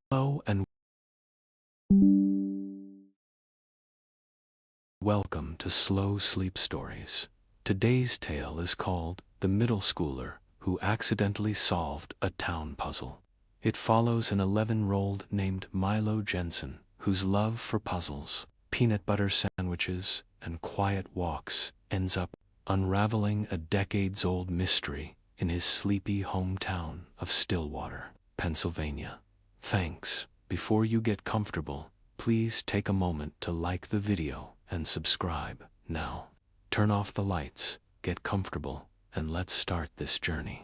Hello and welcome to Slow Sleep Stories. Today's tale is called The Middle Schooler Who Accidentally Solved a Town Puzzle. It follows an 11-year-old named Milo Jensen, whose love for puzzles, peanut butter sandwiches, and quiet walks ends up unraveling a decades-old mystery in his sleepy hometown of Stillwater, Pennsylvania. Thanks. Before you get comfortable, please take a moment to like the video and subscribe. Now, turn off the lights, get comfortable, and let's start this journey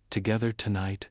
together tonight.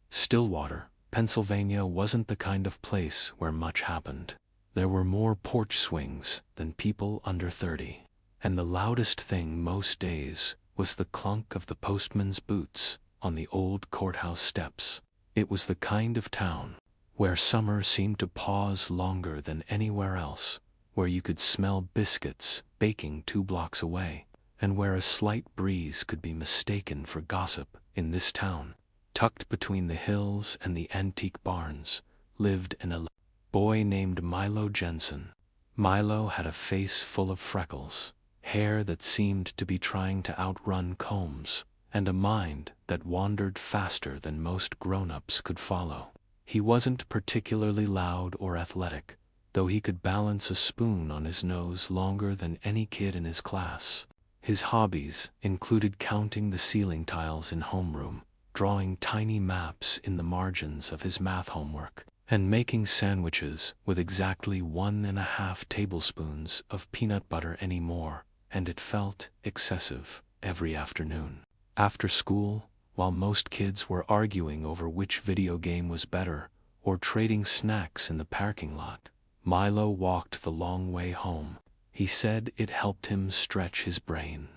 Stillwater, Pennsylvania wasn't the kind of place where much happened. There were more porch swings than people under 30, and the loudest thing most days was the clunk of the postman's boots on the old courthouse steps. It was the kind of town where summer seemed to pause longer than anywhere else, where you could smell biscuits baking 2 blocks away, and where a slight breeze could be mistaken for gossip. In this town, tucked between the hills and the antique barns, lived a boy named Milo Jensen. Milo had a face full of freckles, hair that seemed to be trying to outrun combs, and a mind that wandered faster than most grown-ups could follow. He wasn't particularly loud or athletic, though he could balance a spoon on his nose longer than any kid in his class. His hobbies included counting the ceiling tiles in homeroom, drawing tiny maps in the margins of his math homework, and making sandwiches with exactly 1.5 tablespoons of peanut butter anymore, and it felt excessive, every afternoon. After school, while most kids were arguing over which video game was better, or trading snacks in the parking lot, Milo walked the long way home. He said it helped him stretch his brain.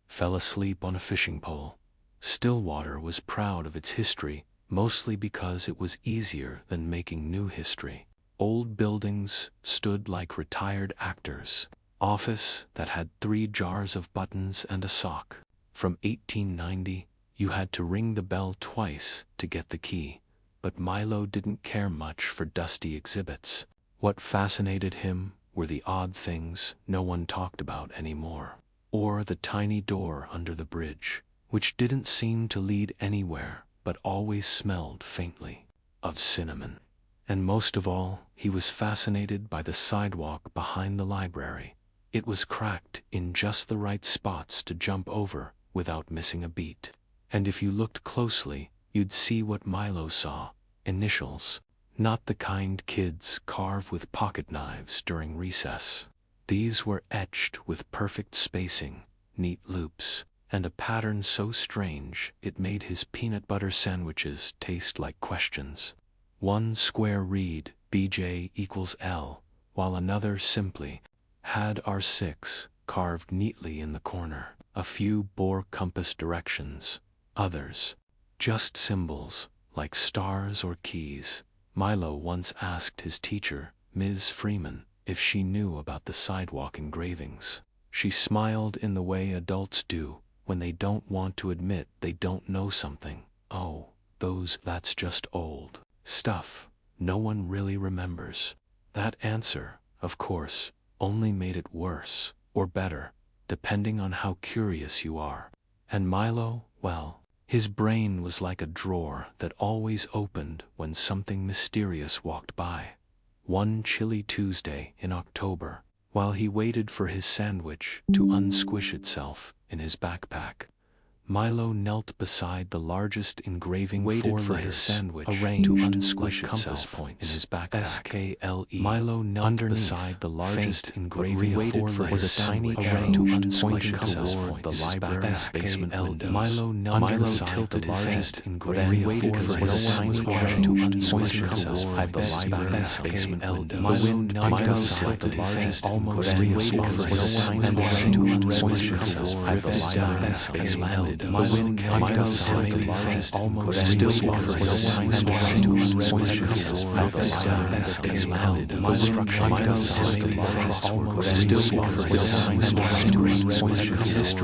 Fell asleep on a fishing pole. Stillwater was proud of its history, mostly because it was easier than making new history. Old buildings stood like retired actors. Office that had 3 jars of buttons and a sock. From 1890, you had to ring the bell twice to get the key, but Milo didn't care much for dusty exhibits. What fascinated him were the odd things no one talked about anymore, or the tiny door under the bridge, which didn't seem to lead anywhere but always smelled faintly of cinnamon. And most of all, he was fascinated by the sidewalk behind the library. It was cracked in just the right spots to jump over without missing a beat. And if you looked closely, you'd see what Milo saw: initials. Not the kind kids carve with pocket knives during recess. These were etched with perfect spacing, neat loops, and a pattern so strange it made his peanut butter sandwiches taste like questions. One square read BJ equals L, while another simply had R6 carved neatly in the corner. A few bore compass directions, others just symbols like stars or keys. Milo once asked his teacher, Ms. Freeman, if she knew about the sidewalk engravings. She smiled in the way adults do when they don't want to admit they don't know something. Oh, that's just old stuff. No one really remembers. That answer, of course, only made it worse, or better, depending on how curious you are. And Milo, well, his brain was like a drawer that always opened when something mysterious walked by. One chilly Tuesday in October, while he waited for his sandwich to unsquish itself in his backpack, Milo knelt beside the largest engraving for his sandwich arranged to unsquish like compass points in his backpack. SKLE. Milo knelt beside the largest engraving for his tiny arranged to unsquish compass point the library's basement window. Milo tilted his head, then waited for his tiny arranged to unsquish compass at the library's basement window. The wind tilted his head, almost waited for his tiny arranged to unsquish compass at the library's basement window. the wind might oscillate almost still offers the signs of switches down as these mounted. The wind might oscillate almost still offers the signs of switches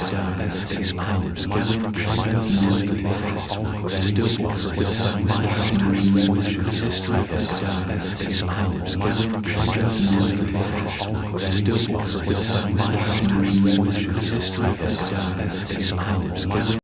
down as these mounted. The wind might oscillate almost still offers the signs of switches down as these mounted. The wind might oscillate almost still offers the signs of switches down as these mounted.